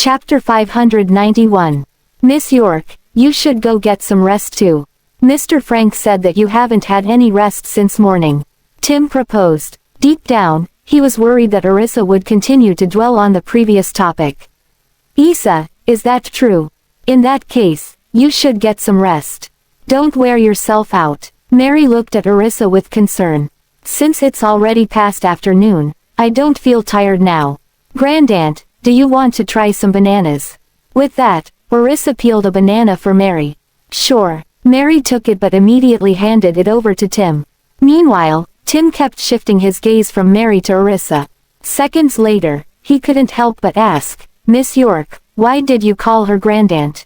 Chapter 591. Miss York, you should go get some rest too. Mr. Frank said that you haven't had any rest since morning. Tim proposed. Deep down, he was worried that Arissa would continue to dwell on the previous topic. Isa, is that true? In that case, you should get some rest. Don't wear yourself out. Mary looked at Arissa with concern. Since it's already past afternoon, I don't feel tired now. Grandaunt, do you want to try some bananas? With that, Arissa peeled a banana for Mary. Sure. Mary took it but immediately handed it over to Tim. Meanwhile, Tim kept shifting his gaze from Mary to Arissa. Seconds later, he couldn't help but ask, Miss York, why did you call her grandaunt?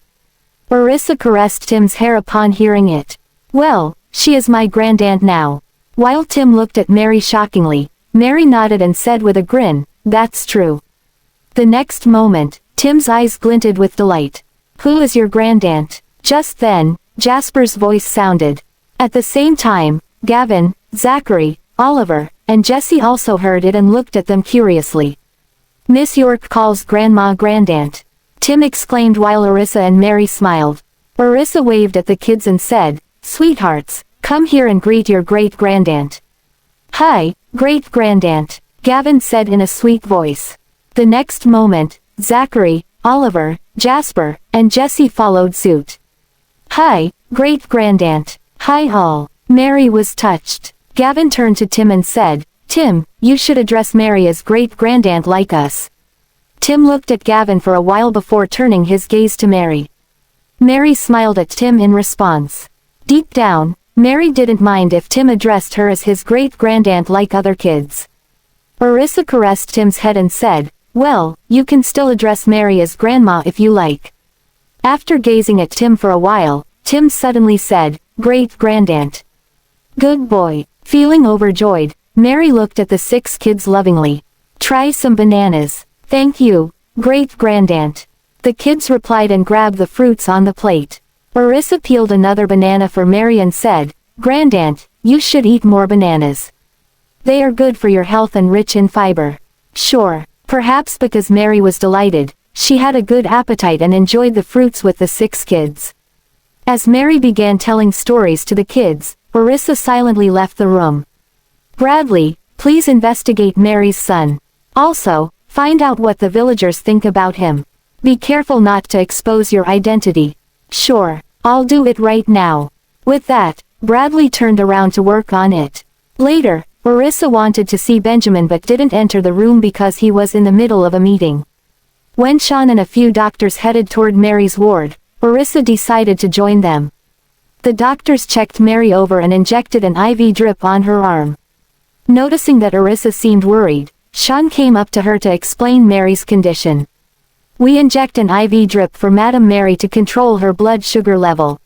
Arissa caressed Tim's hair upon hearing it. Well, she is my grandaunt now. While Tim looked at Mary shockingly, Mary nodded and said with a grin, that's true. The next moment, Tim's eyes glinted with delight. Who is your grandaunt? Just then, Jasper's voice sounded. At the same time, Gavin, Zachary, Oliver, and Jesse also heard it and looked at them curiously. Miss York calls Grandma grandaunt. Tim exclaimed while Arissa and Mary smiled. Arissa waved at the kids and said, Sweethearts, come here and greet your great-grandaunt. Hi, great-grandaunt, Gavin said in a sweet voice. The next moment, Zachary, Oliver, Jasper, and Jesse followed suit. Hi, great-grandaunt. Hi all. Mary was touched. Gavin turned to Tim and said, Tim, you should address Mary as great-grandaunt like us. Tim looked at Gavin for a while before turning his gaze to Mary. Mary smiled at Tim in response. Deep down, Mary didn't mind if Tim addressed her as his great-grandaunt like other kids. Arissa caressed Tim's head and said, well, you can still address Mary as Grandma if you like. After gazing at Tim for a while, Tim suddenly said, Great-grandaunt. Good boy. Feeling overjoyed, Mary looked at the 6 kids lovingly. Try some bananas. Thank you, great-grandaunt. The kids replied and grabbed the fruits on the plate. Arissa peeled another banana for Mary and said, Grandaunt, you should eat more bananas. They are good for your health and rich in fiber. Sure. Perhaps because Mary was delighted, she had a good appetite and enjoyed the fruits with the 6 kids. As Mary began telling stories to the kids, Arissa silently left the room. Bradley, please investigate Mary's son. Also, find out what the villagers think about him. Be careful not to expose your identity. Sure, I'll do it right now. With that, Bradley turned around to work on it. Later, Arissa wanted to see Benjamin but didn't enter the room because he was in the middle of a meeting. When Sean and a few doctors headed toward Mary's ward, Arissa decided to join them. The doctors checked Mary over and injected an IV drip on her arm. Noticing that Arissa seemed worried, Sean came up to her to explain Mary's condition. We inject an IV drip for Madam Mary to control her blood sugar level.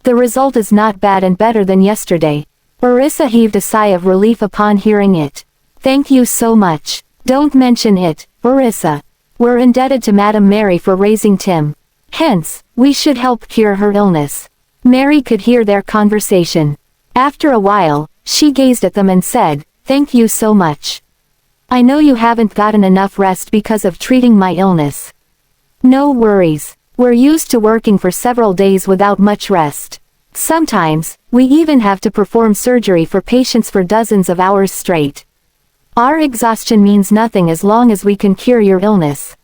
The result is not bad and better than yesterday. Arissa heaved a sigh of relief upon hearing it. Thank you so much. Don't mention it, Arissa. We're indebted to Madam Mary for raising Tim. Hence, we should help cure her illness. Mary could hear their conversation. After a while, she gazed at them and said, Thank you so much. I know you haven't gotten enough rest because of treating my illness. No worries. We're used to working for several days without much rest. Sometimes, we even have to perform surgery for patients for dozens of hours straight. Our exhaustion means nothing as long as we can cure your illness.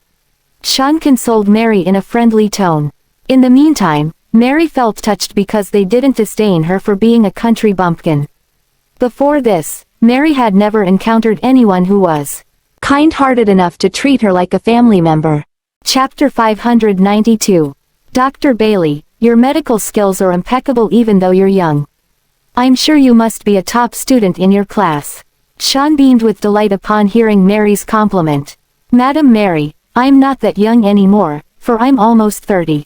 Sean consoled Mary in a friendly tone. In the meantime, Mary felt touched because they didn't disdain her for being a country bumpkin. Before this, Mary had never encountered anyone who was kind-hearted enough to treat her like a family member. Chapter 592. Dr. Bailey, your medical skills are impeccable even though you're young. I'm sure you must be a top student in your class. Sean beamed with delight upon hearing Mary's compliment. Madam Mary, I'm not that young anymore, for I'm almost 30.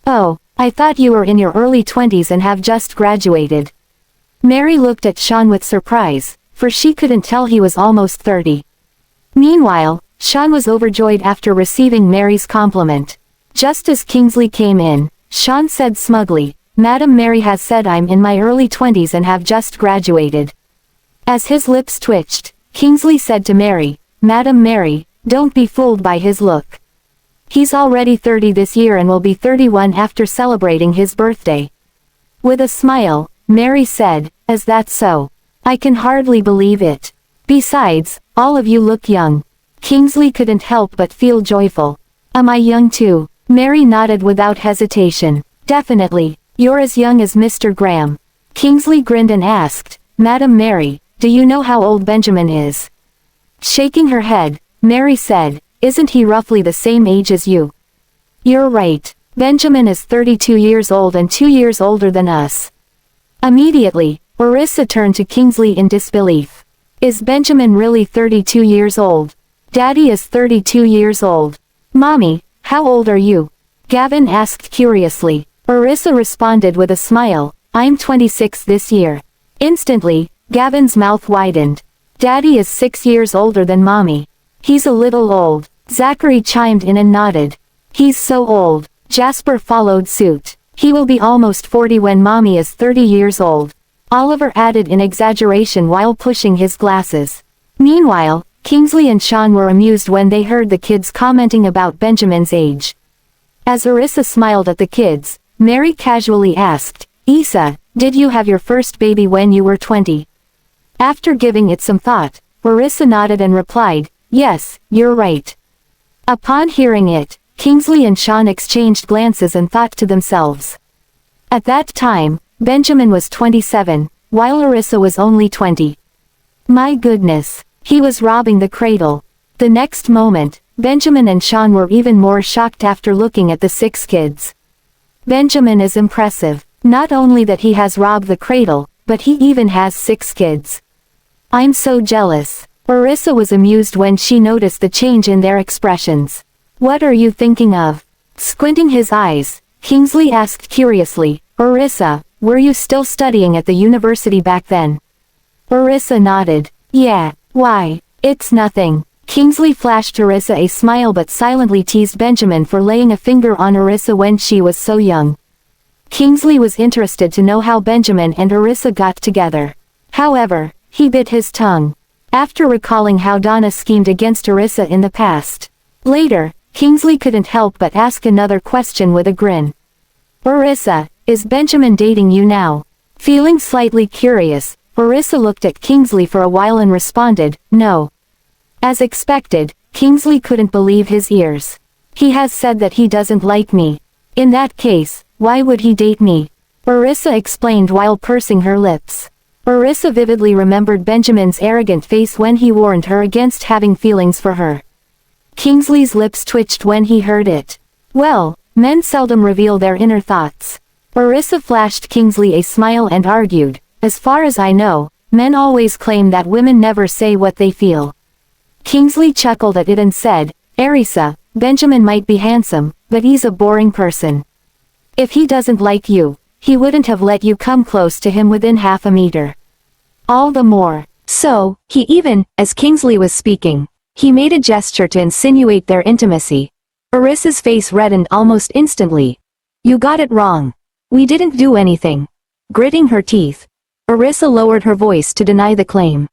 Oh, I thought you were in your early 20s and have just graduated. Mary looked at Sean with surprise, for she couldn't tell he was almost 30. Meanwhile, Sean was overjoyed after receiving Mary's compliment. Just as Kingsley came in, Sean said smugly, Madam Mary has said I'm in my early 20s and have just graduated. As his lips twitched, Kingsley said to Mary, Madam Mary, don't be fooled by his look. He's already 30 this year and will be 31 after celebrating his birthday. With a smile, Mary said, "Is that so? I can hardly believe it. Besides, all of you look young." Kingsley couldn't help but feel joyful. "Am I young too?" Mary nodded without hesitation. "Definitely. You're as young as Mr. Graham." Kingsley grinned and asked, "Madam Mary, do you know how old Benjamin is?" Shaking her head, Mary said, "Isn't he roughly the same age as you?" "You're right. Benjamin is 32 years old and 2 years older than us." Immediately, Arissa turned to Kingsley in disbelief. "Is Benjamin really 32 years old?" "Daddy is 32 years old." "Mommy, how old are you?" Gavin asked curiously. Arissa responded with a smile, "I'm 26 this year." Instantly, Gavin's mouth widened. "Daddy is 6 years older than Mommy." "He's a little old." Zachary chimed in and nodded. "He's so old." Jasper followed suit. "He will be almost 40 when Mommy is 30 years old." Oliver added in exaggeration while pushing his glasses. Meanwhile, Kingsley and Sean were amused when they heard the kids commenting about Benjamin's age. As Arissa smiled at the kids, Mary casually asked, "Issa, did you have your first baby when you were 20? After giving it some thought, Arissa nodded and replied, "Yes, you're right." Upon hearing it, Kingsley and Sean exchanged glances and thought to themselves. At that time, Benjamin was 27, while Arissa was only 20. My goodness, he was robbing the cradle. The next moment, Benjamin and Sean were even more shocked after looking at the 6 kids. Benjamin is impressive, not only that he has robbed the cradle, but he even has 6 kids. I'm so jealous. Arissa was amused when she noticed the change in their expressions. "What are you thinking of?" Squinting his eyes, Kingsley asked curiously, "Arissa, were you still studying at the university back then?" Arissa nodded. "Yeah, why? It's nothing." Kingsley flashed Arissa a smile but silently teased Benjamin for laying a finger on Arissa when she was so young. Kingsley was interested to know how Benjamin and Arissa got together. However, he bit his tongue. After recalling how Donna schemed against Arissa in the past. Later, Kingsley couldn't help but ask another question with a grin. "Arissa, is Benjamin dating you now?" Feeling slightly curious, Arissa looked at Kingsley for a while and responded, "No." As expected, Kingsley couldn't believe his ears. "He has said that he doesn't like me. In that case, why would he date me?" Arissa explained while pursing her lips. Arissa vividly remembered Benjamin's arrogant face when he warned her against having feelings for her. Kingsley's lips twitched when he heard it. Well, men seldom reveal their inner thoughts. Arissa flashed Kingsley a smile and argued, "As far as I know, men always claim that women never say what they feel." Kingsley chuckled at it and said, "Arissa, Benjamin might be handsome, but he's a boring person. If he doesn't like you, he wouldn't have let you come close to him within half a meter. All the more. So, he even," as Kingsley was speaking, he made a gesture to insinuate their intimacy. Arissa's face reddened almost instantly. "You got it wrong. We didn't do anything." Gritting her teeth, Arissa lowered her voice to deny the claim.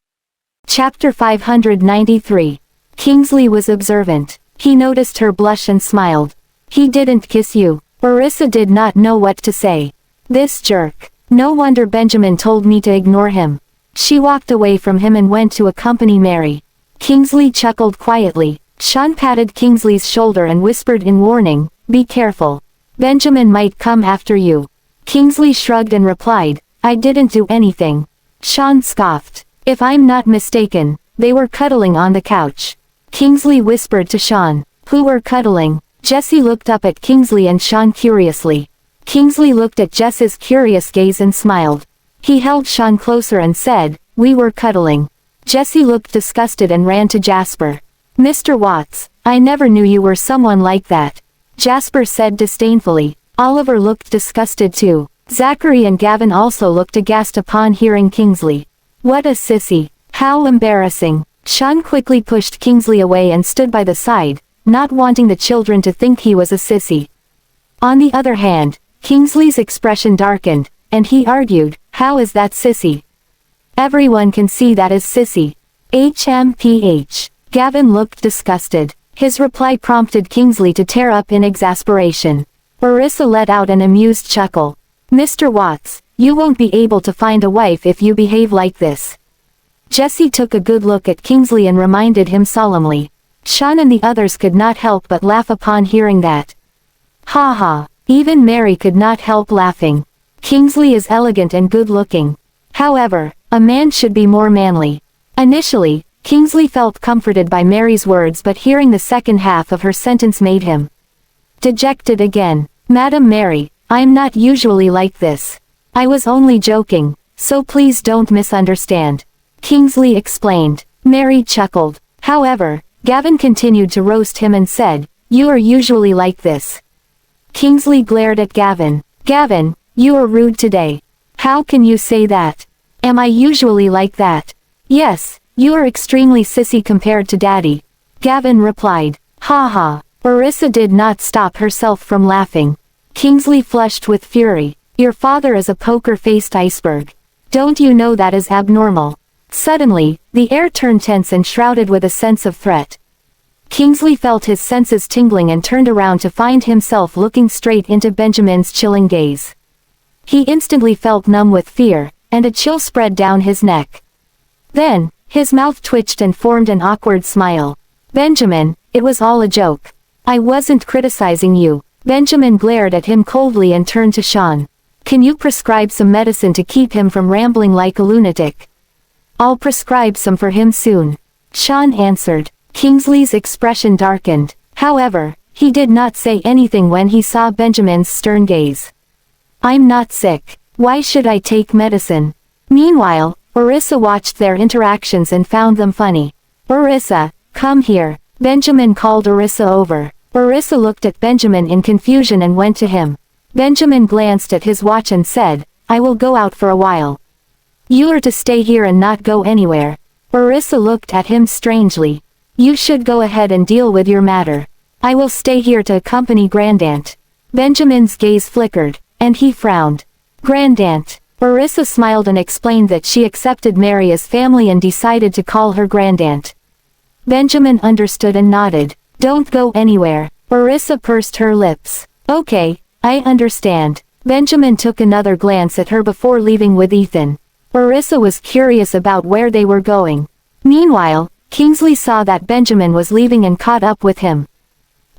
Chapter 593. Kingsley was observant. He noticed her blush and smiled. "He didn't kiss you." Arissa did not know what to say. This jerk. No wonder Benjamin told me to ignore him. She walked away from him and went to accompany Mary. Kingsley chuckled quietly. Sean patted Kingsley's shoulder and whispered in warning, "Be careful. Benjamin might come after you." Kingsley shrugged and replied, "I didn't do anything." Sean scoffed. "If I'm not mistaken, they were cuddling on the couch." Kingsley whispered to Sean, "Who were cuddling?" Jesse looked up at Kingsley and Sean curiously. Kingsley looked at Jess's curious gaze and smiled. He held Sean closer and said, "We were cuddling." Jesse looked disgusted and ran to Jasper. "Mr. Watts, I never knew you were someone like that," Jasper said disdainfully. Oliver looked disgusted too. Zachary and Gavin also looked aghast upon hearing Kingsley. "What a sissy. How embarrassing." Sean quickly pushed Kingsley away and stood by the side, not wanting the children to think he was a sissy. On the other hand, Kingsley's expression darkened, and he argued, "How is that sissy? Everyone can see that is sissy." HMPH. Gavin looked disgusted. His reply prompted Kingsley to tear up in exasperation. Arissa let out an amused chuckle. Mr. Watts, you won't be able to find a wife if you behave like this. Jesse took a good look at Kingsley and reminded him solemnly. Sean and the others could not help but laugh upon hearing that. Ha ha, even Mary could not help laughing. Kingsley is elegant and good-looking. However, a man should be more manly. Initially, Kingsley felt comforted by Mary's words, but hearing the second half of her sentence made him dejected again. Madam Mary, I'm not usually like this. I was only joking, so please don't misunderstand. Kingsley explained. Mary chuckled. However, Gavin continued to roast him and said, You are usually like this. Kingsley glared at Gavin. Gavin, you are rude today. How can you say that? Am I usually like that? Yes, you are extremely sissy compared to Daddy. Gavin replied. Ha ha. Arissa did not stop herself from laughing. Kingsley flushed with fury. Your father is a poker-faced iceberg. Don't you know that is abnormal? Suddenly, the air turned tense and shrouded with a sense of threat. Kingsley felt his senses tingling and turned around to find himself looking straight into Benjamin's chilling gaze. He instantly felt numb with fear, and a chill spread down his neck. Then, his mouth twitched and formed an awkward smile. Benjamin, it was all a joke. I wasn't criticizing you. Benjamin glared at him coldly and turned to Sean. Can you prescribe some medicine to keep him from rambling like a lunatic? I'll prescribe some for him soon. Sean answered. Kingsley's expression darkened. However, he did not say anything when he saw Benjamin's stern gaze. I'm not sick. Why should I take medicine? Meanwhile, Arissa watched their interactions and found them funny. Arissa, come here. Benjamin called Arissa over. Arissa looked at Benjamin in confusion and went to him. Benjamin glanced at his watch and said, I will go out for a while. You are to stay here and not go anywhere. Arissa looked at him strangely. You should go ahead and deal with your matter. I will stay here to accompany Grandaunt. Benjamin's gaze flickered, and he frowned. Grandaunt. Arissa smiled and explained that she accepted Mary as family and decided to call her Grandaunt. Benjamin understood and nodded. Don't go anywhere. Arissa pursed her lips. Okay, I understand. Benjamin took another glance at her before leaving with Ethan. Arissa was curious about where they were going. Meanwhile, Kingsley saw that Benjamin was leaving and caught up with him.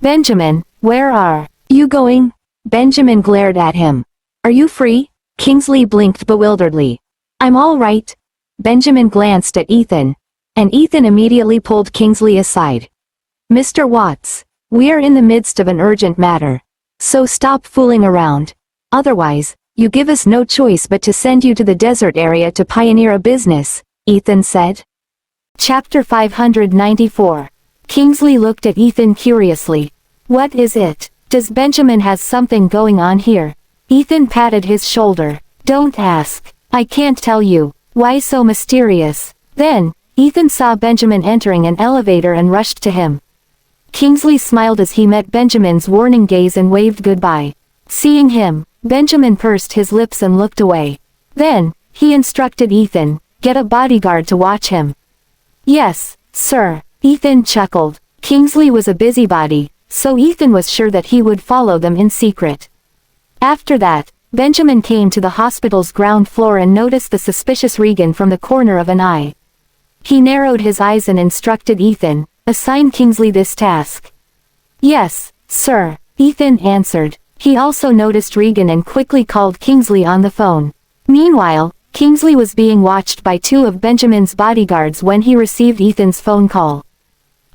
Benjamin, where are you going? Benjamin glared at him. Are you free? Kingsley blinked bewilderedly. I'm all right. Benjamin glanced at Ethan, and Ethan immediately pulled Kingsley aside. Mr. Watts, we are in the midst of an urgent matter. So stop fooling around. Otherwise, you give us no choice but to send you to the desert area to pioneer a business, Ethan said. Chapter 594. Kingsley looked at Ethan curiously. What is it? Does Benjamin has something going on here? Ethan patted his shoulder. Don't ask. I can't tell you. Why so mysterious? Then, Ethan saw Benjamin entering an elevator and rushed to him. Kingsley smiled as he met Benjamin's warning gaze and waved goodbye. Seeing him, Benjamin pursed his lips and looked away. Then, he instructed Ethan, get a bodyguard to watch him. Yes, sir. Ethan chuckled. Kingsley was a busybody, so Ethan was sure that he would follow them in secret. After that, Benjamin came to the hospital's ground floor and noticed the suspicious Regan from the corner of an eye. He narrowed his eyes and instructed Ethan, assign Kingsley this task. Yes, sir, Ethan answered. He also noticed Regan and quickly called Kingsley on the phone. Meanwhile, Kingsley was being watched by two of Benjamin's bodyguards when he received Ethan's phone call.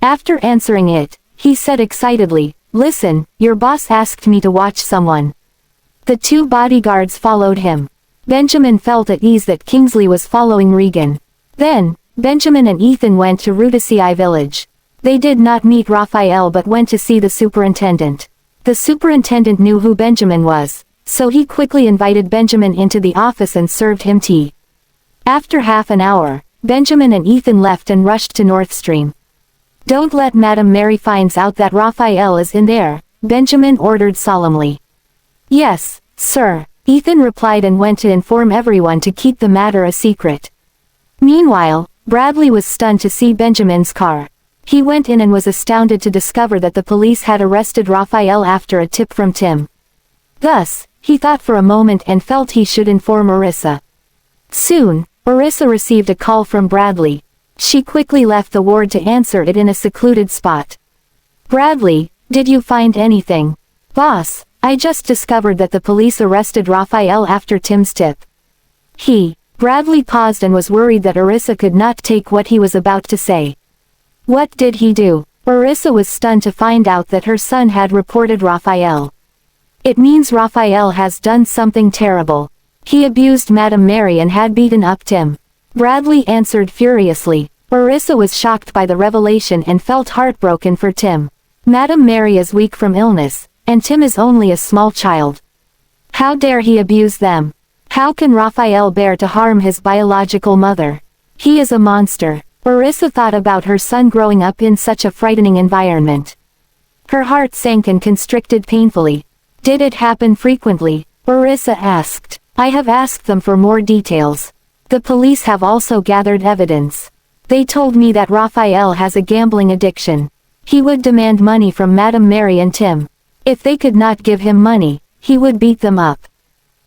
After answering it, he said excitedly, Listen, your boss asked me to watch someone. The two bodyguards followed him. Benjamin felt at ease that Kingsley was following Regan. Then, Benjamin and Ethan went to Rudisii village. They did not meet Raphael but went to see the superintendent. The superintendent knew who Benjamin was, so he quickly invited Benjamin into the office and served him tea. After half an hour, Benjamin and Ethan left and rushed to North Stream. Don't let Madam Mary finds out that Raphael is in there, Benjamin ordered solemnly. Yes, sir, Ethan replied and went to inform everyone to keep the matter a secret. Meanwhile, Bradley was stunned to see Benjamin's car. He went in and was astounded to discover that the police had arrested Raphael after a tip from Tim. Thus, he thought for a moment and felt he should inform Arissa. Soon, Arissa received a call from Bradley. She quickly left the ward to answer it in a secluded spot. Bradley, did you find anything? Boss, I just discovered that the police arrested Raphael after Tim's tip. Bradley paused and was worried that Arissa could not take what he was about to say. What did he do? Arissa was stunned to find out that her son had reported Raphael. It means Raphael has done something terrible. He abused Madame Mary and had beaten up Tim. Bradley answered furiously. Arissa was shocked by the revelation and felt heartbroken for Tim. Madame Mary is weak from illness, and Tim is only a small child. How dare he abuse them? How can Raphael bear to harm his biological mother? He is a monster. Arissa thought about her son growing up in such a frightening environment. Her heart sank and constricted painfully. Did it happen frequently? Arissa asked. I have asked them for more details. The police have also gathered evidence. They told me that Raphael has a gambling addiction. He would demand money from Madame Mary and Tim. If they could not give him money, he would beat them up.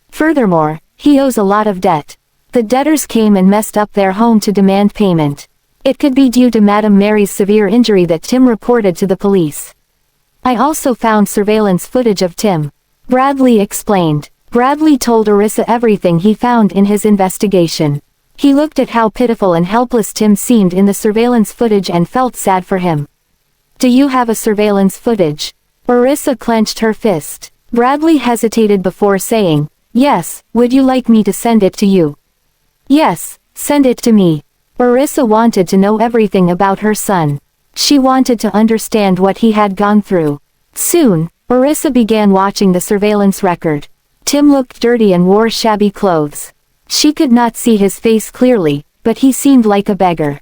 Furthermore, he owes a lot of debt. The debtors came and messed up their home to demand payment. It could be due to Madame Mary's severe injury that Tim reported to the police. I also found surveillance footage of Tim. Bradley explained. Bradley told Arissa everything he found in his investigation. He looked at how pitiful and helpless Tim seemed in the surveillance footage and felt sad for him. Do you have a surveillance footage? Arissa clenched her fist. Bradley hesitated before saying, yes, would you like me to send it to you? Yes, send it to me. Arissa wanted to know everything about her son. She wanted to understand what he had gone through. Soon, Arissa began watching the surveillance record. Tim looked dirty and wore shabby clothes. She could not see his face clearly, but he seemed like a beggar.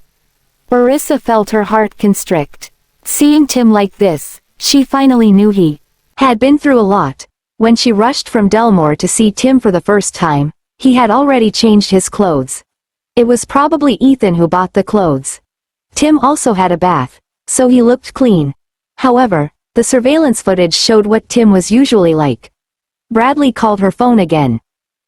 Arissa felt her heart constrict. Seeing Tim like this, she finally knew he had been through a lot. When she rushed from Delmore to see Tim for the first time, he had already changed his clothes. It was probably Ethan who bought the clothes. Tim also had a bath, so he looked clean. However, the surveillance footage showed what Tim was usually like. Bradley called her phone again.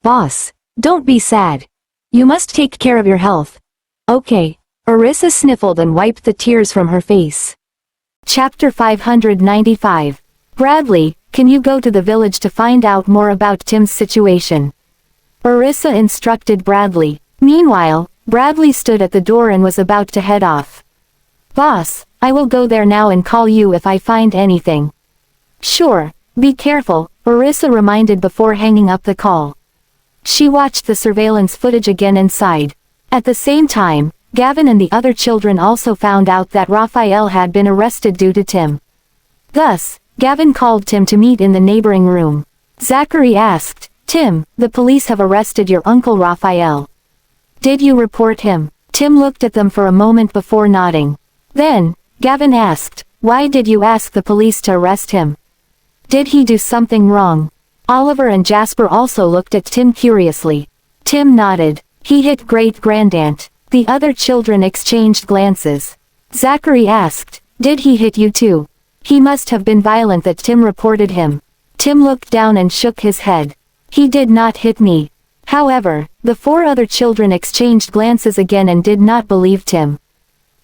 Boss, don't be sad. You must take care of your health. Okay. Arissa sniffled and wiped the tears from her face. Chapter 595. Bradley, can you go to the village to find out more about Tim's situation? Arissa instructed Bradley. Meanwhile, Bradley stood at the door and was about to head off. Boss, I will go there now and call you if I find anything. Sure, be careful, Arissa reminded before hanging up the call. She watched the surveillance footage again and sighed. At the same time, Gavin and the other children also found out that Raphael had been arrested due to Tim. Thus, Gavin called Tim to meet in the neighboring room. Zachary asked, Tim, the police have arrested your uncle Raphael. Did you report him? Tim looked at them for a moment before nodding. Then, Gavin asked, why did you ask the police to arrest him? Did he do something wrong? Oliver and Jasper also looked at Tim curiously. Tim nodded. He hit great-grandaunt. The other children exchanged glances. Zachary asked, did he hit you too? He must have been violent that Tim reported him. Tim looked down and shook his head. He did not hit me. However, the four other children exchanged glances again and did not believe Tim.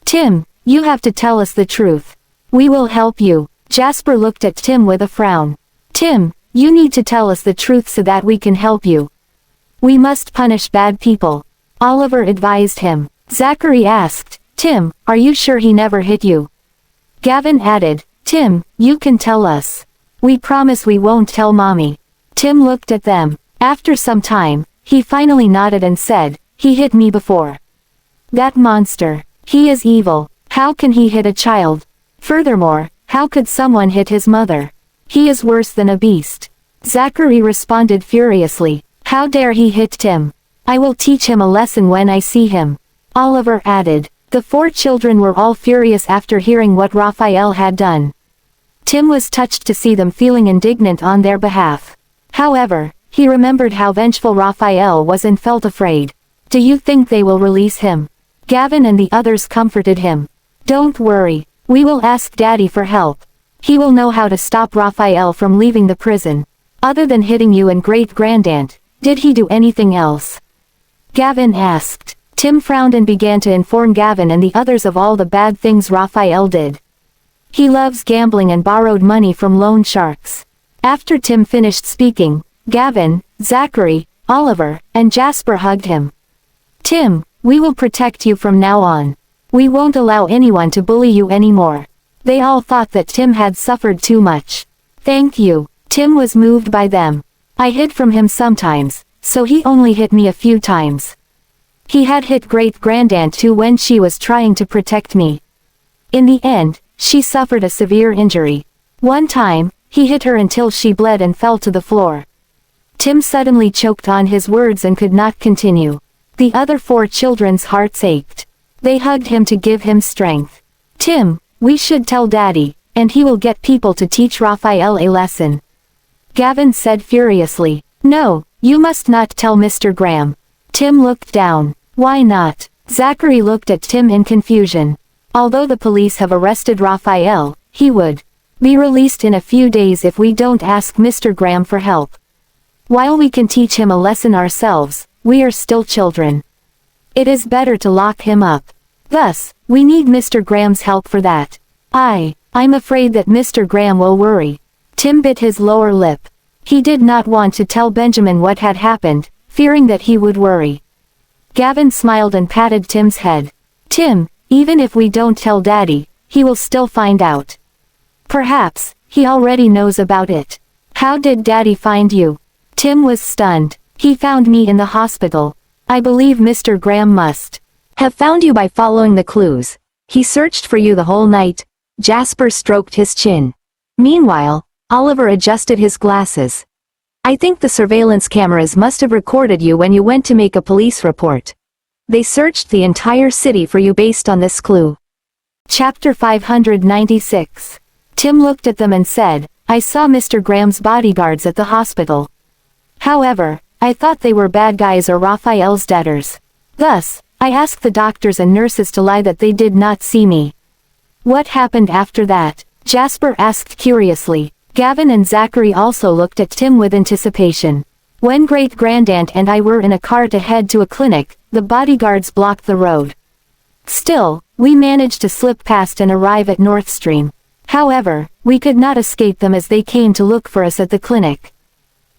Tim, you have to tell us the truth. We will help you. Jasper looked at Tim with a frown. Tim, you need to tell us the truth so that we can help you. We must punish bad people. Oliver advised him. Zachary asked, Tim, are you sure he never hit you? Gavin added, Tim, you can tell us. We promise we won't tell Mommy. Tim looked at them. After some time, he finally nodded and said, he hit me before. That monster. He is evil. How can he hit a child? Furthermore, how could someone hit his mother? He is worse than a beast. Zachary responded furiously. How dare he hit Tim? I will teach him a lesson when I see him. Oliver added. The four children were all furious after hearing what Raphael had done. Tim was touched to see them feeling indignant on their behalf. However, he remembered how vengeful Raphael was and felt afraid. Do you think they will release him? Gavin and the others comforted him. Don't worry. We will ask Daddy for help. He will know how to stop Raphael from leaving the prison. Other than hitting you and great-grandaunt, did he do anything else? Gavin asked. Tim frowned and began to inform Gavin and the others of all the bad things Raphael did. He loves gambling and borrowed money from loan sharks. After Tim finished speaking, Gavin, Zachary, Oliver, and Jasper hugged him. Tim, we will protect you from now on. We won't allow anyone to bully you anymore. They all thought that Tim had suffered too much. Thank you. Tim was moved by them. I hid from him sometimes, so he only hit me a few times. He had hit great-grandaunt too when she was trying to protect me. In the end, she suffered a severe injury. One time, he hit her until she bled and fell to the floor. Tim suddenly choked on his words and could not continue. The other 4 children's hearts ached. They hugged him to give him strength. Tim, we should tell Daddy, and he will get people to teach Raphael a lesson. Gavin said furiously. No, you must not tell Mr. Graham. Tim looked down. Why not? Zachary looked at Tim in confusion. Although the police have arrested Raphael, he would be released in a few days if we don't ask Mr. Graham for help. While we can teach him a lesson ourselves, we are still children. It is better to lock him up. Thus, we need Mr. Graham's help for that. I'm afraid that Mr. Graham will worry. Tim bit his lower lip. He did not want to tell Benjamin what had happened, fearing that he would worry. Gavin smiled and patted Tim's head. Tim, even if we don't tell Daddy, he will still find out. Perhaps, he already knows about it. How did Daddy find you? Tim was stunned. He found me in the hospital. I believe Mr. Graham must have found you by following the clues. He searched for you the whole night. Jasper stroked his chin. Meanwhile, Oliver adjusted his glasses. I think the surveillance cameras must have recorded you when you went to make a police report. They searched the entire city for you based on this clue. Chapter 596. Tim looked at them and said, I saw Mr. Graham's bodyguards at the hospital. However, I thought they were bad guys or Raphael's debtors. Thus, I asked the doctors and nurses to lie that they did not see me. What happened after that? Jasper asked curiously. Gavin and Zachary also looked at Tim with anticipation. When great-grandaunt and I were in a car to head to a clinic, the bodyguards blocked the road. Still, we managed to slip past and arrive at North Stream. However, we could not escape them as they came to look for us at the clinic.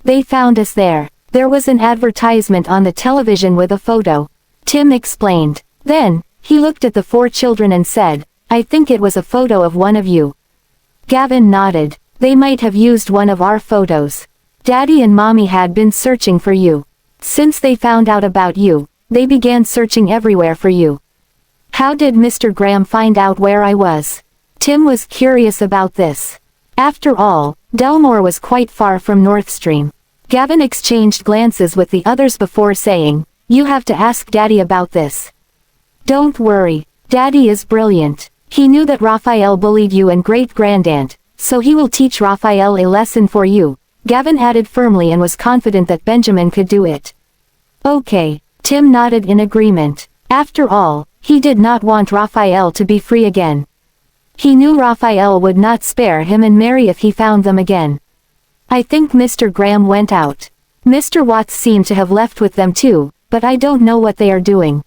They found us there. There was an advertisement on the television with a photo. Tim explained. Then, he looked at the 4 children and said, I think it was a photo of one of you. Gavin nodded. They might have used one of our photos. Daddy and Mommy had been searching for you. Since they found out about you, they began searching everywhere for you. How did Mr. Graham find out where I was? Tim was curious about this. After all, Delmore was quite far from North Stream. Gavin exchanged glances with the others before saying, You have to ask Daddy about this. Don't worry, Daddy is brilliant. He knew that Raphael bullied you and great-grandaunt, so he will teach Raphael a lesson for you, Gavin added firmly and was confident that Benjamin could do it. Okay, Tim nodded in agreement. After all, he did not want Raphael to be free again. He knew Raphael would not spare him and Mary if he found them again. I think Mr. Graham went out. Mr. Watts seemed to have left with them too, but I don't know what they are doing.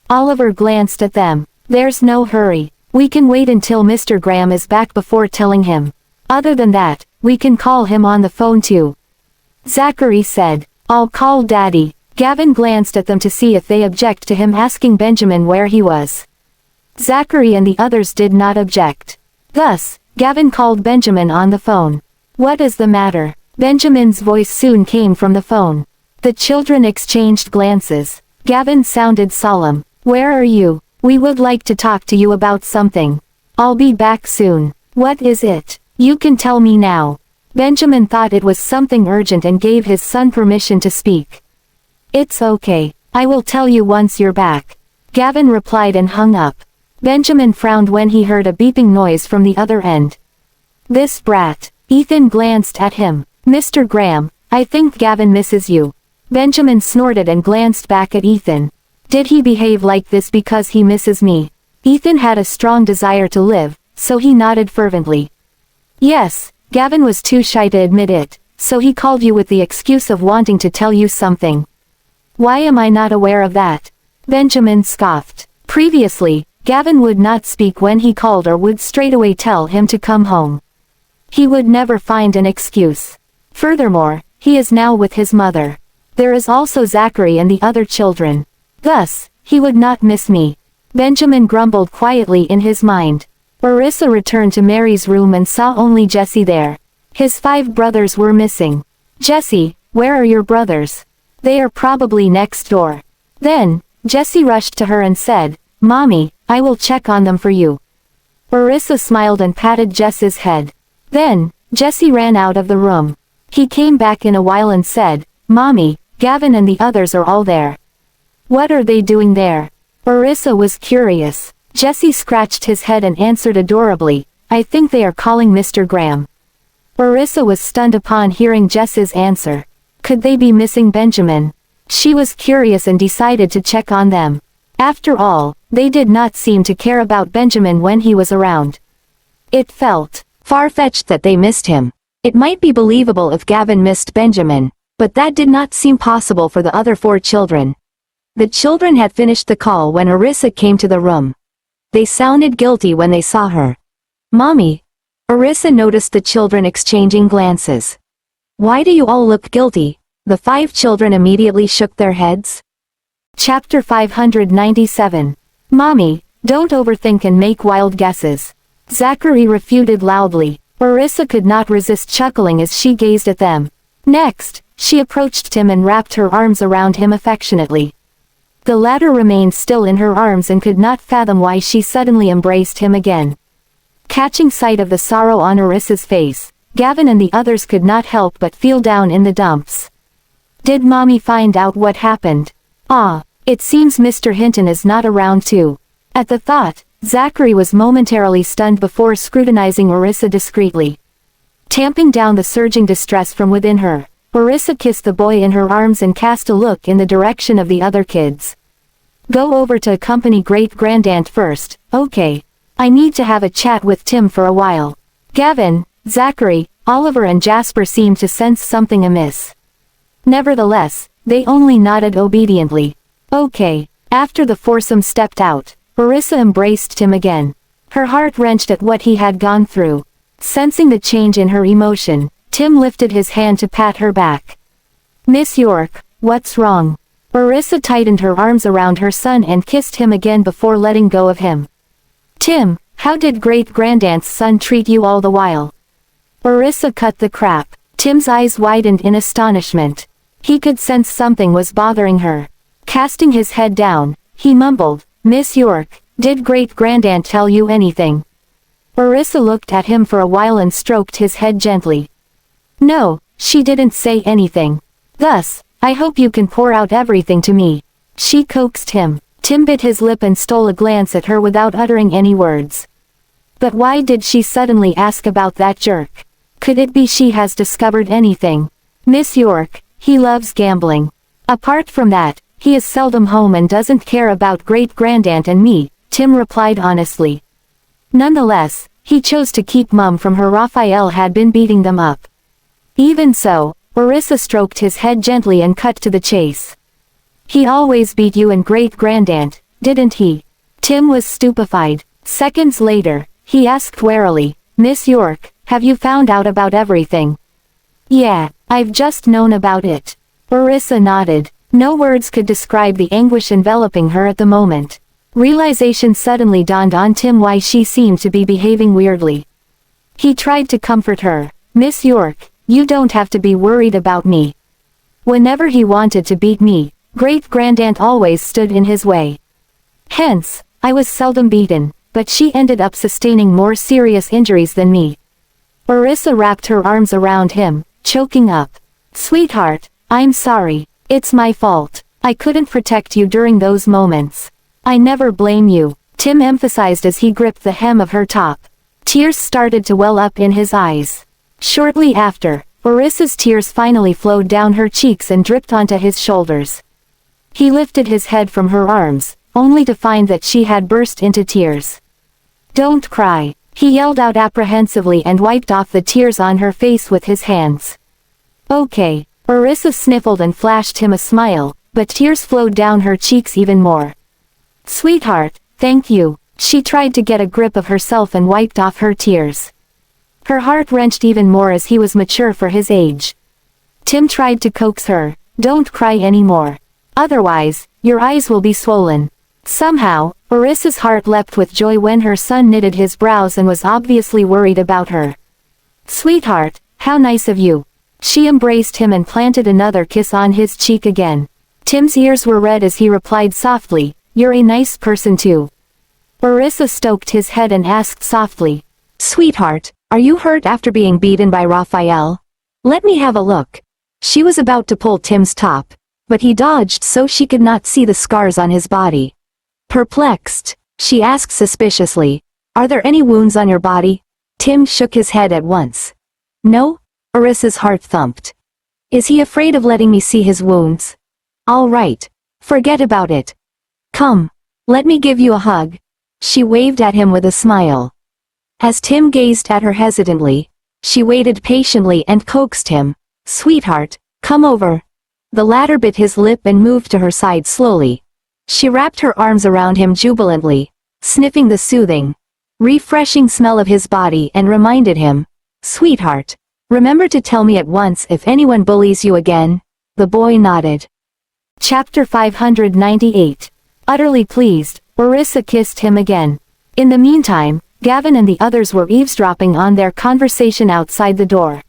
Oliver glanced at them. There's no hurry. We can wait until Mr. Graham is back before telling him. Other than that, we can call him on the phone too. Zachary said. I'll call Daddy. Gavin glanced at them to see if they object to him asking Benjamin where he was. Zachary and the others did not object. Thus, Gavin called Benjamin on the phone. What is the matter? Benjamin's voice soon came from the phone. The children exchanged glances. Gavin sounded solemn. Where are you? We would like to talk to you about something. I'll be back soon. What is it? You can tell me now. Benjamin thought it was something urgent and gave his son permission to speak. It's okay. I will tell you once you're back. Gavin replied and hung up. Benjamin frowned when he heard a beeping noise from the other end. This brat. Ethan glanced at him. Mr. Graham, I think Gavin misses you. Benjamin snorted and glanced back at Ethan. Did he behave like this because he misses me? Ethan had a strong desire to live, so he nodded fervently. Yes, Gavin was too shy to admit it, so he called you with the excuse of wanting to tell you something. Why am I not aware of that? Benjamin scoffed. Previously, Gavin would not speak when he called or would straightaway tell him to come home. He would never find an excuse. Furthermore, he is now with his mother. There is also Zachary and the other children. Thus, he would not miss me. Benjamin grumbled quietly in his mind. Arissa returned to Mary's room and saw only Jesse there. His 5 brothers were missing. Jesse, where are your brothers? They are probably next door. Then, Jesse rushed to her and said, Mommy, I will check on them for you. Arissa smiled and patted Jess's head. Then, Jesse ran out of the room. He came back in a while and said, Mommy, Gavin and the others are all there. What are they doing there? Arissa was curious. Jesse scratched his head and answered adorably, I think they are calling Mr. Graham. Arissa was stunned upon hearing Jess's answer. Could they be missing Benjamin? She was curious and decided to check on them. After all, they did not seem to care about Benjamin when he was around. It felt far-fetched that they missed him. It might be believable if Gavin missed Benjamin, but that did not seem possible for the other 4 children. The children had finished the call when Arissa came to the room. They sounded guilty when they saw her. Mommy. Arissa noticed the children exchanging glances. Why do you all look guilty? The 5 children immediately shook their heads. Chapter 597. Mommy, don't overthink and make wild guesses. Zachary refuted loudly. Arissa could not resist chuckling as she gazed at them. Next, she approached Tim and wrapped her arms around him affectionately. The latter remained still in her arms and could not fathom why she suddenly embraced him again. Catching sight of the sorrow on Arissa's face, Gavin and the others could not help but feel down in the dumps. Did Mommy find out what happened? Ah, it seems Mr. Hinton is not around too. At the thought, Zachary was momentarily stunned before scrutinizing Arissa discreetly. Tamping down the surging distress from within her, Arissa kissed the boy in her arms and cast a look in the direction of the other kids. Go over to accompany great-grandaunt first, okay. I need to have a chat with Tim for a while. Gavin, Zachary, Oliver and Jasper seemed to sense something amiss. Nevertheless, they only nodded obediently. Okay. After the foursome stepped out, Arissa embraced Tim again. Her heart wrenched at what he had gone through. Sensing the change in her emotion, Tim lifted his hand to pat her back. Miss York, what's wrong? Arissa tightened her arms around her son and kissed him again before letting go of him. Tim, how did great-grandaunt's son treat you all the while? Arissa cut the crap. Tim's eyes widened in astonishment. He could sense something was bothering her. Casting his head down, he mumbled, Miss York, did great-grandaunt tell you anything? Arissa looked at him for a while and stroked his head gently. No, she didn't say anything. Thus, I hope you can pour out everything to me. She coaxed him. Tim bit his lip and stole a glance at her without uttering any words. But why did she suddenly ask about that jerk? Could it be she has discovered anything? Miss York, he loves gambling. Apart from that, he is seldom home and doesn't care about great-grandaunt and me, Tim replied honestly. Nonetheless, he chose to keep mum from her. Raphael had been beating them up. Even so, Arissa stroked his head gently and cut to the chase. He always beat you and great-grandaunt, didn't he? Tim was stupefied. Seconds later, he asked warily, Miss York, have you found out about everything? Yeah, I've just known about it. Arissa nodded. No words could describe the anguish enveloping her at the moment. Realization suddenly dawned on Tim why she seemed to be behaving weirdly. He tried to comfort her. Miss York, you don't have to be worried about me. Whenever he wanted to beat me, great-grandaunt always stood in his way. Hence, I was seldom beaten, but she ended up sustaining more serious injuries than me. Arissa wrapped her arms around him, choking up. Sweetheart, I'm sorry. It's my fault. I couldn't protect you during those moments. I never blame you, Tim emphasized as he gripped the hem of her top. Tears started to well up in his eyes. Shortly after, Arissa's tears finally flowed down her cheeks and dripped onto his shoulders. He lifted his head from her arms, only to find that she had burst into tears. Don't cry. He yelled out apprehensively and wiped off the tears on her face with his hands. Okay. Arissa sniffled and flashed him a smile, but tears flowed down her cheeks even more. Sweetheart, thank you. She tried to get a grip of herself and wiped off her tears. Her heart wrenched even more as he was mature for his age. Tim tried to coax her, don't cry anymore. Otherwise, your eyes will be swollen. Somehow, Arissa's heart leapt with joy when her son knitted his brows and was obviously worried about her. Sweetheart, how nice of you. She embraced him and planted another kiss on his cheek again. Tim's ears were red as he replied softly, you're a nice person too. Arissa stroked his head and asked softly, Sweetheart, are you hurt after being beaten by Raphael? Let me have a look. She was about to pull Tim's top, but he dodged so she could not see the scars on his body. Perplexed, she asked suspiciously, are there any wounds on your body? Tim shook his head at once. No? Arissa's heart thumped. Is he afraid of letting me see his wounds? All right. Forget about it. Come. Let me give you a hug. She waved at him with a smile. As Tim gazed at her hesitantly, she waited patiently and coaxed him. Sweetheart, come over. The latter bit his lip and moved to her side slowly. She wrapped her arms around him jubilantly, sniffing the soothing, refreshing smell of his body and reminded him, Sweetheart, remember to tell me at once if anyone bullies you again. The boy nodded. Chapter 598. Utterly pleased, Arissa kissed him again. In the meantime, Gavin and the others were eavesdropping on their conversation outside the door.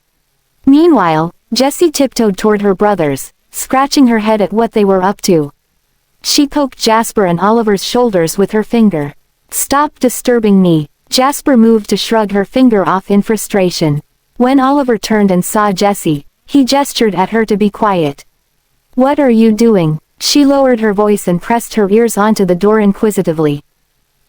Meanwhile, Jessie tiptoed toward her brothers, scratching her head at what they were up to. She poked Jasper and Oliver's shoulders with her finger. Stop disturbing me. Jasper moved to shrug her finger off in frustration. When Oliver turned and saw Jessie, he gestured at her to be quiet. What are you doing? She lowered her voice and pressed her ears onto the door inquisitively.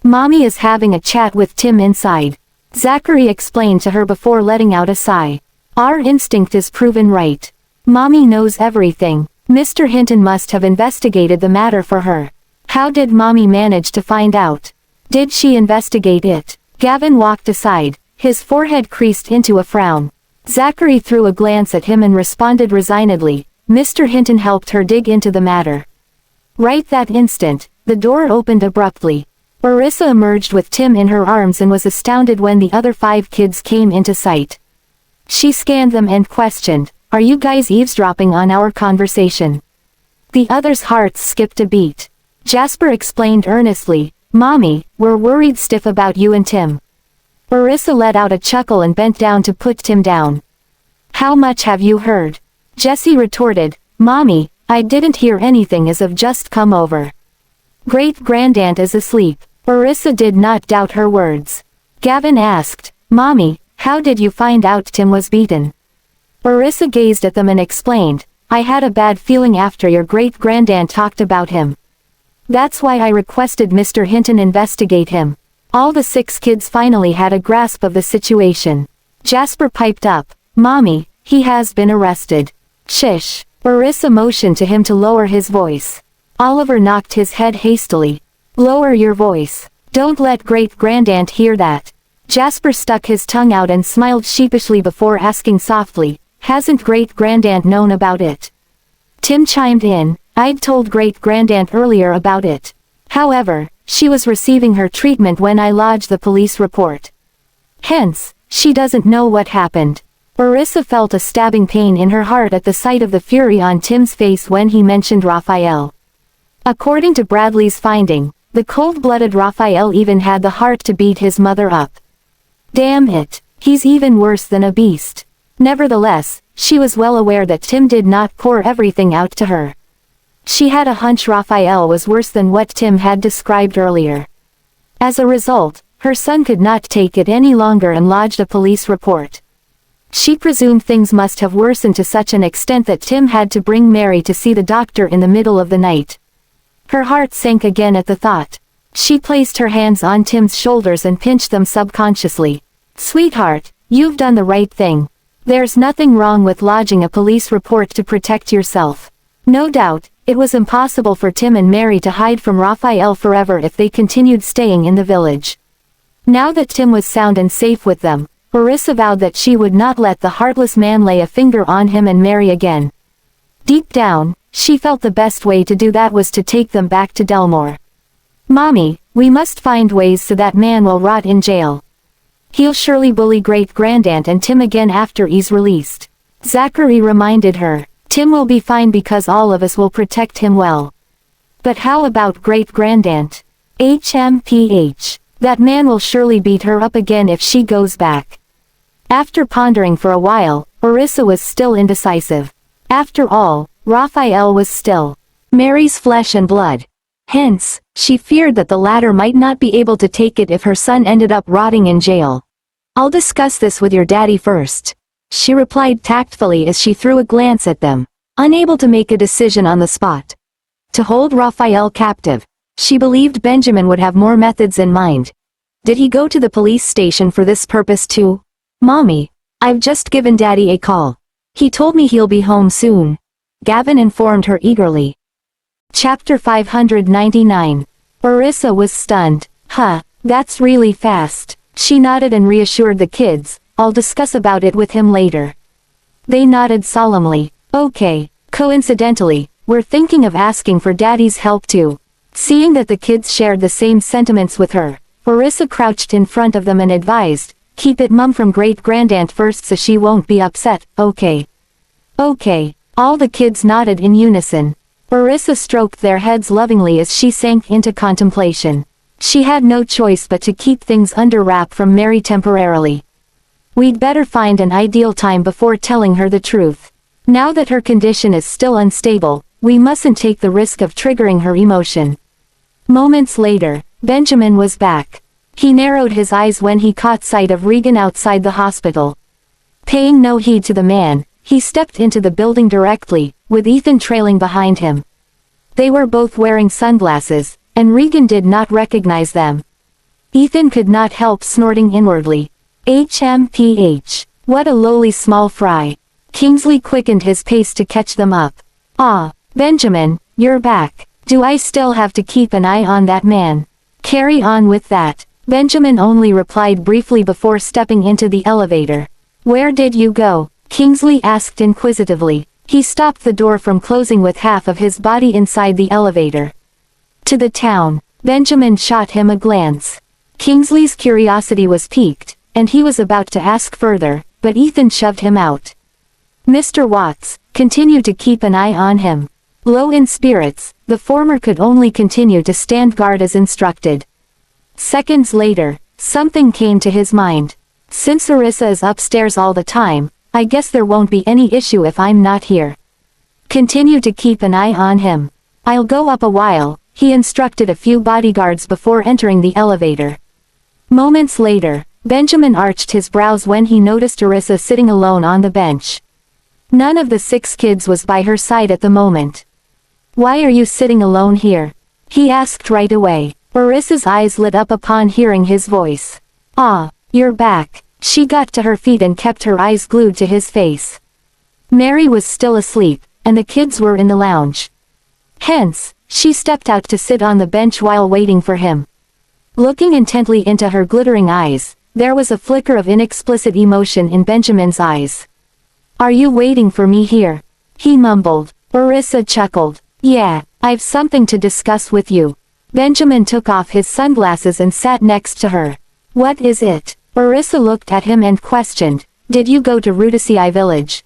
Mommy is having a chat with Tim inside. Zachary explained to her before letting out a sigh. Our instinct is proven right. Mommy knows everything. Mr. Hinton must have investigated the matter for her. How did Mommy manage to find out? Did she investigate it? Gavin walked aside, his forehead creased into a frown. Zachary threw a glance at him and responded resignedly, Mr. Hinton helped her dig into the matter. Right that instant, the door opened abruptly. Arissa emerged with Tim in her arms and was astounded when the other 5 kids came into sight. She scanned them and questioned, Are you guys eavesdropping on our conversation? The others' hearts skipped a beat. Jasper explained earnestly, Mommy, we're worried stiff about you and Tim. Arissa let out a chuckle and bent down to put Tim down. How much have you heard? Jessie retorted, Mommy, I didn't hear anything as I've just come over. Great-grandaunt is asleep. Arissa did not doubt her words. Gavin asked, Mommy, how did you find out Tim was beaten? Arissa gazed at them and explained, I had a bad feeling after your great-grandaunt talked about him. That's why I requested Mr. Hinton investigate him. All the 6 kids finally had a grasp of the situation. Jasper piped up, Mommy, he has been arrested. Shish. Arissa motioned to him to lower his voice. Oliver knocked his head hastily. Lower your voice. Don't let great-grandaunt hear that. Jasper stuck his tongue out and smiled sheepishly before asking softly, Hasn't great-grandaunt known about it? Tim chimed in, I'd told great-grandaunt earlier about it. However, she was receiving her treatment when I lodged the police report. Hence, she doesn't know what happened. Arissa felt a stabbing pain in her heart at the sight of the fury on Tim's face when he mentioned Raphael. According to Bradley's finding, the cold-blooded Raphael even had the heart to beat his mother up. Damn it, he's even worse than a beast. Nevertheless, she was well aware that Tim did not pour everything out to her. She had a hunch Raphael was worse than what Tim had described earlier. As a result, her son could not take it any longer and lodged a police report. She presumed things must have worsened to such an extent that Tim had to bring Mary to see the doctor in the middle of the night. Her heart sank again at the thought. She placed her hands on Tim's shoulders and pinched them subconsciously. Sweetheart, you've done the right thing. There's nothing wrong with lodging a police report to protect yourself. No doubt, it was impossible for Tim and Mary to hide from Raphael forever if they continued staying in the village. Now that Tim was sound and safe with them, Arissa vowed that she would not let the heartless man lay a finger on him and marry again. Deep down, she felt the best way to do that was to take them back to Delmore. "Mommy, we must find ways so that man will rot in jail. He'll surely bully great-grandaunt and Tim again after he's released." Zachary reminded her. "Tim will be fine because all of us will protect him well. But how about great-grandaunt? HMPH. That man will surely beat her up again if she goes back." After pondering for a while, Arissa was still indecisive. After all, Raphael was still Mary's flesh and blood. Hence, she feared that the latter might not be able to take it if her son ended up rotting in jail. "I'll discuss this with your daddy first," she replied tactfully as she threw a glance at them, unable to make a decision on the spot. To hold Raphael captive, she believed Benjamin would have more methods in mind. Did he go to the police station for this purpose too? "Mommy, I've just given Daddy a call. He told me he'll be home soon," Gavin informed her eagerly. Chapter 599. Arissa was stunned. "Huh, that's really fast." She nodded and reassured the kids, "I'll discuss about it with him later." They nodded solemnly. "Okay, coincidentally, we're thinking of asking for Daddy's help too." Seeing that the kids shared the same sentiments with her, Arissa crouched in front of them and advised, "Keep it mum from great-grandaunt first so she won't be upset, okay?" "Okay." All the kids nodded in unison. Arissa stroked their heads lovingly as she sank into contemplation. She had no choice but to keep things under wrap from Mary temporarily. "We'd better find an ideal time before telling her the truth. Now that her condition is still unstable, we mustn't take the risk of triggering her emotion." Moments later, Benjamin was back. He narrowed his eyes when he caught sight of Regan outside the hospital. Paying no heed to the man, he stepped into the building directly, with Ethan trailing behind him. They were both wearing sunglasses, and Regan did not recognize them. Ethan could not help snorting inwardly. HMPH. What a lowly small fry. Kingsley quickened his pace to catch them up. "Ah, Benjamin, you're back. Do I still have to keep an eye on that man?" "Carry on with that." Benjamin only replied briefly before stepping into the elevator. "Where did you go?" Kingsley asked inquisitively. He stopped the door from closing with half of his body inside the elevator. "To the town." Benjamin shot him a glance. Kingsley's curiosity was piqued, and he was about to ask further, but Ethan shoved him out. Mr. Watts, continue to keep an eye on him. Low in spirits, the former could only continue to stand guard as instructed. Seconds later, something came to his mind. Since Arissa is upstairs all the time, I guess there won't be any issue if I'm not here. Continue to keep an eye on him. I'll go up a while, he instructed a few bodyguards before entering the elevator. Moments later, Benjamin arched his brows when he noticed Arissa sitting alone on the bench. None of the 6 kids was by her side at the moment. "Why are you sitting alone here?" he asked right away. Arissa's eyes lit up upon hearing his voice. "Ah, you're back." She got to her feet and kept her eyes glued to his face. Mary was still asleep, and the kids were in the lounge. Hence, she stepped out to sit on the bench while waiting for him. Looking intently into her glittering eyes, there was a flicker of inexplicit emotion in Benjamin's eyes. "Are you waiting for me here?" he mumbled. Arissa chuckled. "Yeah, I've something to discuss with you." Benjamin took off his sunglasses and sat next to her. "What is it?" Arissa looked at him and questioned, "Did you go to Rudisii village?"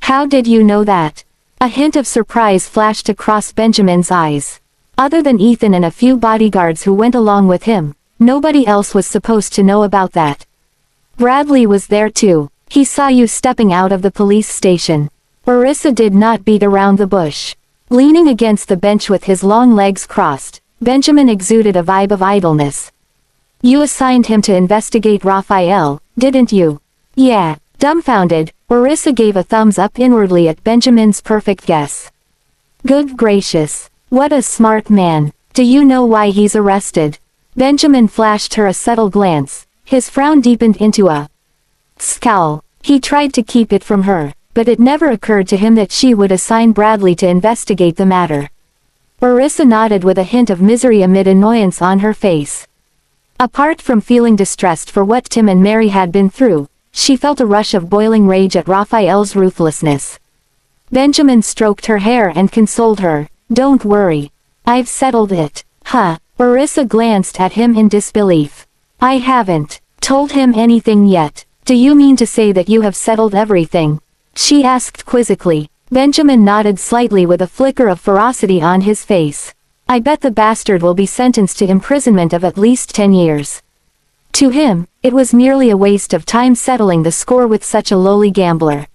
"How did you know that?" A hint of surprise flashed across Benjamin's eyes. Other than Ethan and a few bodyguards who went along with him, nobody else was supposed to know about that. "Bradley was there too. He saw you stepping out of the police station." Arissa did not beat around the bush. Leaning against the bench with his long legs crossed, Benjamin exuded a vibe of idleness. "You assigned him to investigate Raphael, didn't you?" "Yeah." Dumbfounded, Arissa gave a thumbs up inwardly at Benjamin's perfect guess. "Good gracious. What a smart man. Do you know why he's arrested?" Benjamin flashed her a subtle glance. His frown deepened into a scowl. He tried to keep it from her, but it never occurred to him that she would assign Bradley to investigate the matter. Arissa nodded with a hint of misery amid annoyance on her face. Apart from feeling distressed for what Tim and Mary had been through, she felt a rush of boiling rage at Raphael's ruthlessness. Benjamin stroked her hair and consoled her. "Don't worry. I've settled it." "Huh?" Arissa glanced at him in disbelief. "I haven't told him anything yet. Do you mean to say that you have settled everything?" she asked quizzically. Benjamin nodded slightly with a flicker of ferocity on his face. "I bet the bastard will be sentenced to imprisonment of at least 10 years. To him, it was merely a waste of time settling the score with such a lowly gambler.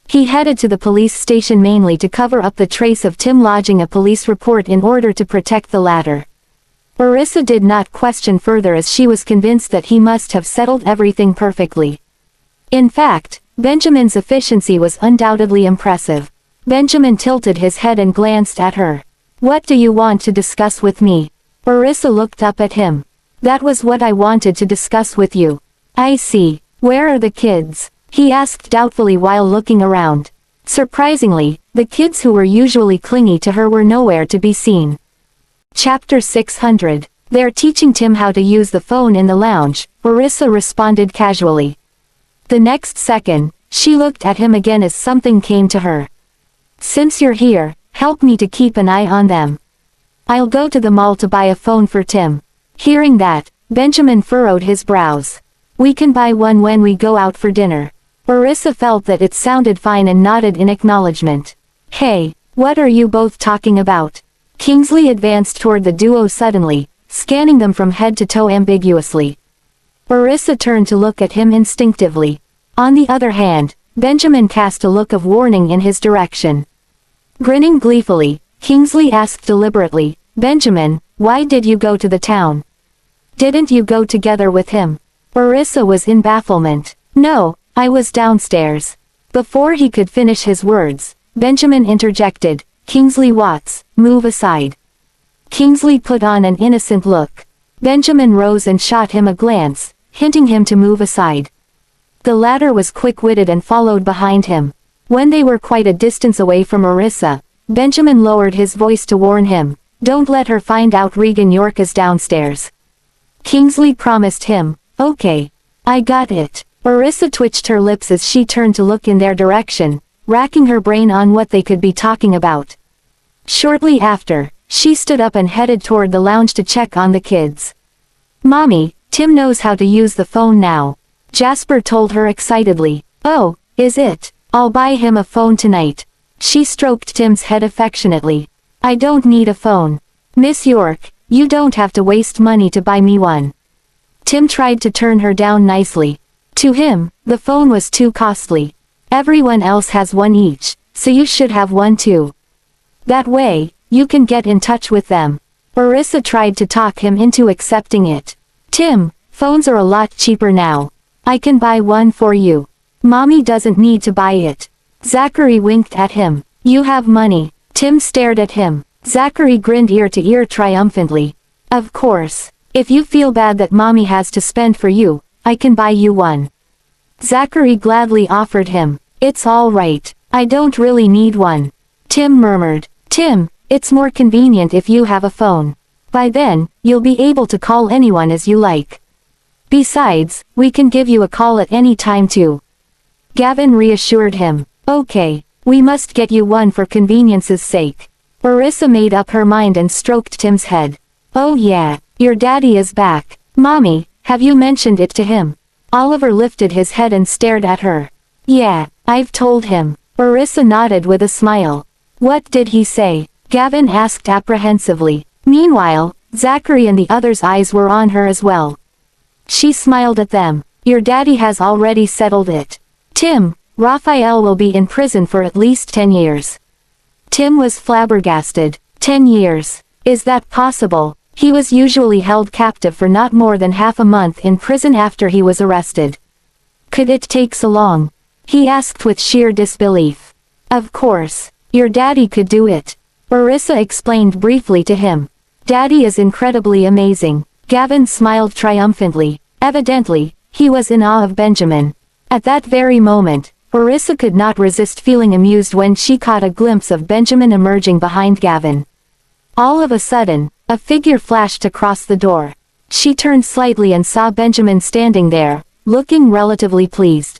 He headed to the police station mainly to cover up the trace of Tim lodging a police report in order to protect the latter. Arissa did not question further as she was convinced that he must have settled everything perfectly. In fact, Benjamin's efficiency was undoubtedly impressive. Benjamin tilted his head and glanced at her. "What do you want to discuss with me?" Arissa looked up at him. "That was what I wanted to discuss with you." "I see. Where are the kids?" he asked doubtfully while looking around. Surprisingly, the kids who were usually clingy to her were nowhere to be seen. Chapter 600. "They're teaching Tim how to use the phone in the lounge," Arissa responded casually. The next second, she looked at him again as something came to her. "Since you're here, help me to keep an eye on them. I'll go to the mall to buy a phone for Tim." Hearing that, Benjamin furrowed his brows. "We can buy one when we go out for dinner." Arissa felt that it sounded fine and nodded in acknowledgement. "Hey, what are you both talking about?" Kingsley advanced toward the duo suddenly, scanning them from head to toe ambiguously. Arissa turned to look at him instinctively. On the other hand, Benjamin cast a look of warning in his direction. Grinning gleefully, Kingsley asked deliberately, "Benjamin, why did you go to the town? Didn't you go together with him?" Arissa was in bafflement. "No, I was downstairs." Before he could finish his words, Benjamin interjected, "Kingsley Watts, move aside." Kingsley put on an innocent look. Benjamin rose and shot him a glance, hinting him to move aside. The latter was quick-witted and followed behind him. When they were quite a distance away from Arissa, Benjamin lowered his voice to warn him, "Don't let her find out Regan York is downstairs." Kingsley promised him, "Okay. I got it." Arissa twitched her lips as she turned to look in their direction, racking her brain on what they could be talking about. Shortly after, she stood up and headed toward the lounge to check on the kids. "Mommy, Tim knows how to use the phone now," Jasper told her excitedly. "Oh, is it? I'll buy him a phone tonight." She stroked Tim's head affectionately. "I don't need a phone. Miss York, you don't have to waste money to buy me one." Tim tried to turn her down nicely. To him, the phone was too costly. "Everyone else has one each, so you should have one too. That way, you can get in touch with them." Arissa tried to talk him into accepting it. "Tim, phones are a lot cheaper now. I can buy one for you. Mommy doesn't need to buy it." Zachary winked at him. "You have money." Tim stared at him. Zachary grinned ear to ear triumphantly. "Of course. If you feel bad that Mommy has to spend for you, I can buy you one." Zachary gladly offered him. "It's all right. I don't really need one." Tim murmured. "Tim, it's more convenient if you have a phone. By then, you'll be able to call anyone as you like. Besides, we can give you a call at any time too." Gavin reassured him. "Okay, we must get you one for convenience's sake." Arissa made up her mind and stroked Tim's head. "Oh yeah, your daddy is back. Mommy, have you mentioned it to him?" Oliver lifted his head and stared at her. "Yeah, I've told him." Arissa nodded with a smile. "What did he say?" Gavin asked apprehensively. Meanwhile, Zachary and the others' eyes were on her as well. She smiled at them. "Your daddy has already settled it. Tim, Raphael will be in prison for at least 10 years. Tim was flabbergasted. 10 years. Is that possible? He was usually held captive for not more than half a month in prison after he was arrested. Could it take so long? He asked with sheer disbelief. Of course. Your daddy could do it. Arissa explained briefly to him. Daddy is incredibly amazing. Gavin smiled triumphantly. Evidently, he was in awe of Benjamin. At that very moment, Arissa could not resist feeling amused when she caught a glimpse of Benjamin emerging behind Gavin. All of a sudden, a figure flashed across the door. She turned slightly and saw Benjamin standing there, looking relatively pleased.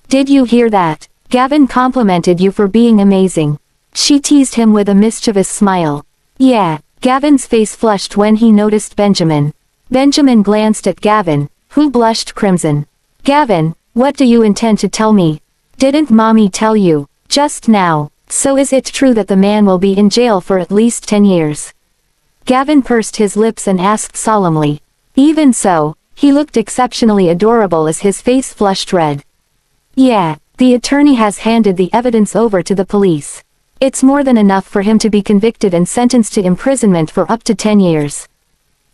"Did you hear that? Gavin complimented you for being amazing." She teased him with a mischievous smile. "Yeah." Gavin's face flushed when he noticed Benjamin. Benjamin glanced at Gavin, who blushed crimson. "Gavin, what do you intend to tell me? Didn't Mommy tell you, just now? So is it true that the man will be in jail for at least 10 years? Gavin pursed his lips and asked solemnly. Even so, he looked exceptionally adorable as his face flushed red. "Yeah, the attorney has handed the evidence over to the police. It's more than enough for him to be convicted and sentenced to imprisonment for up to 10 years.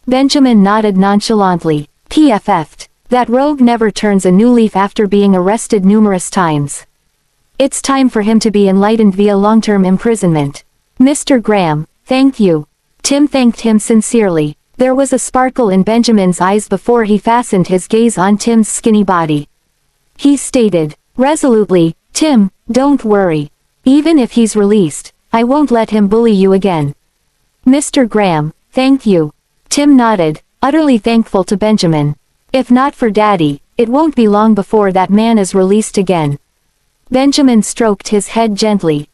Benjamin nodded nonchalantly. PFF'd. That rogue never turns a new leaf after being arrested numerous times. It's time for him to be enlightened via long-term imprisonment. Mr. Graham, thank you." Tim thanked him sincerely. There was a sparkle in Benjamin's eyes before he fastened his gaze on Tim's skinny body. He stated, resolutely, "Tim, don't worry. Even if he's released, I won't let him bully you again." "Mr. Graham, thank you." Tim nodded, utterly thankful to Benjamin. "If not for Daddy, it won't be long before that man is released again." Benjamin stroked his head gently,